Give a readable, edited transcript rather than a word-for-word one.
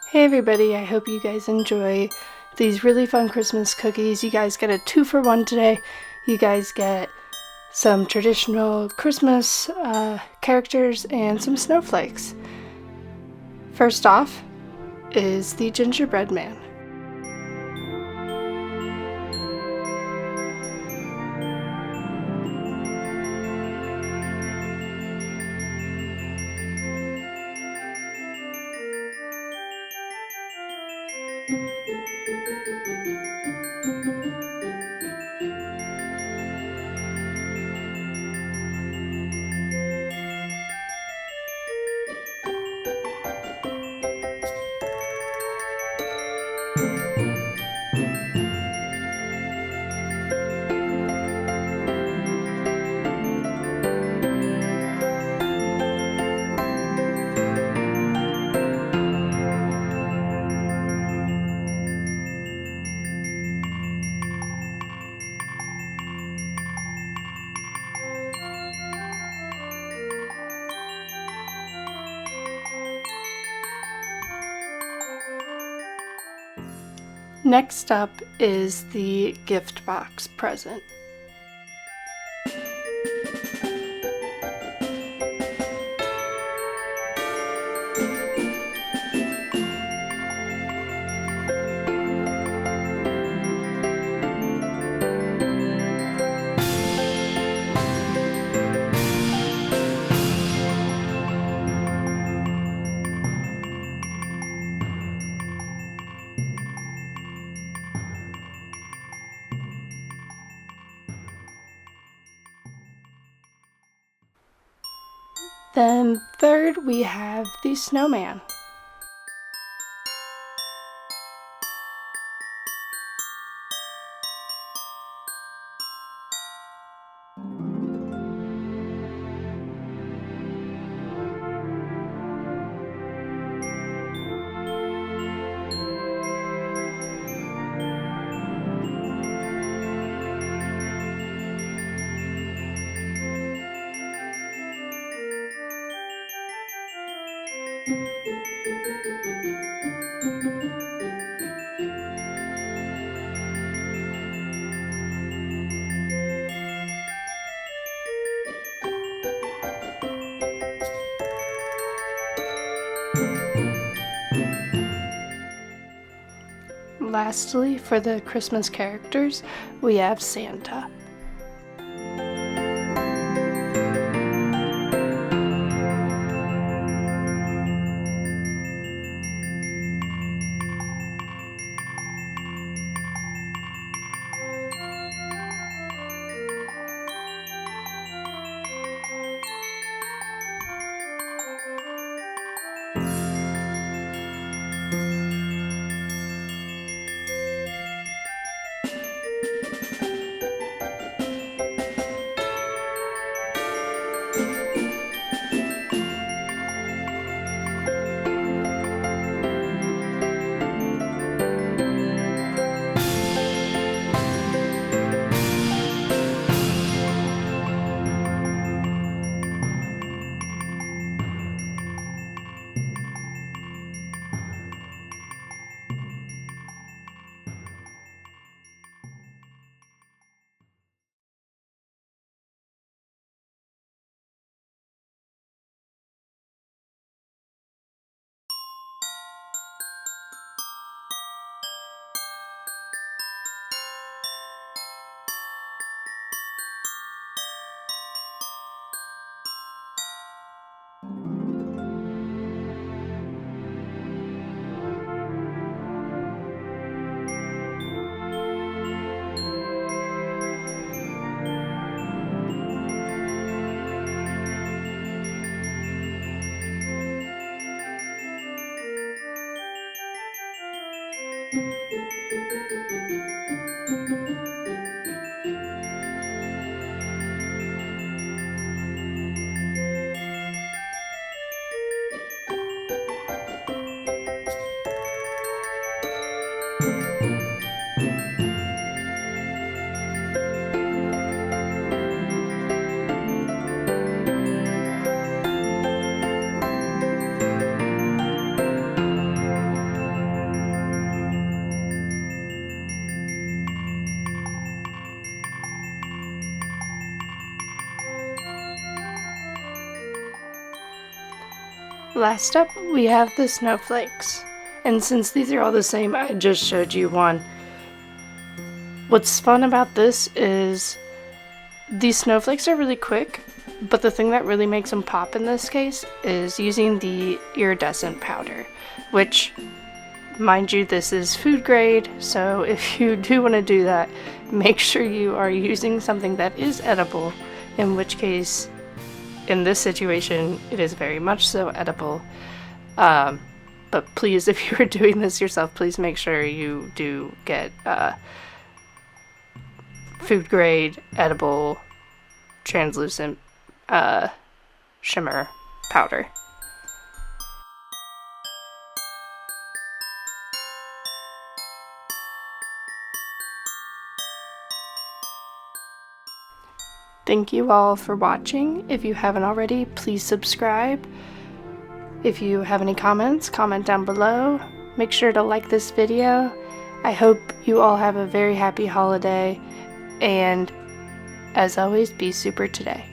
Hey everybody, I hope you guys enjoy these really fun Christmas cookies. You guys get a 2-for-1 today. You guys get some traditional Christmas characters and some snowflakes. First off is the gingerbread man. Next up is the gift box present. Then third, we have the snowman. Lastly, for the Christmas characters, we have Santa. Last up, we have the snowflakes. And since these are all the same, I just showed you one. What's fun about this is these snowflakes are really quick, but the thing that really makes them pop in this case is using the iridescent powder, which, mind you, this is food grade, so if you do want to do that, make sure you are using something that is edible, in which case, in this situation, it is very much so edible. But please, if you're doing this yourself, please make sure you do get food grade, edible, translucent shimmer powder. Thank you all for watching. If you haven't already, please subscribe. If you have any comments, comment down below. Make sure to like this video. I hope you all have a very happy holiday, and as always, be super today.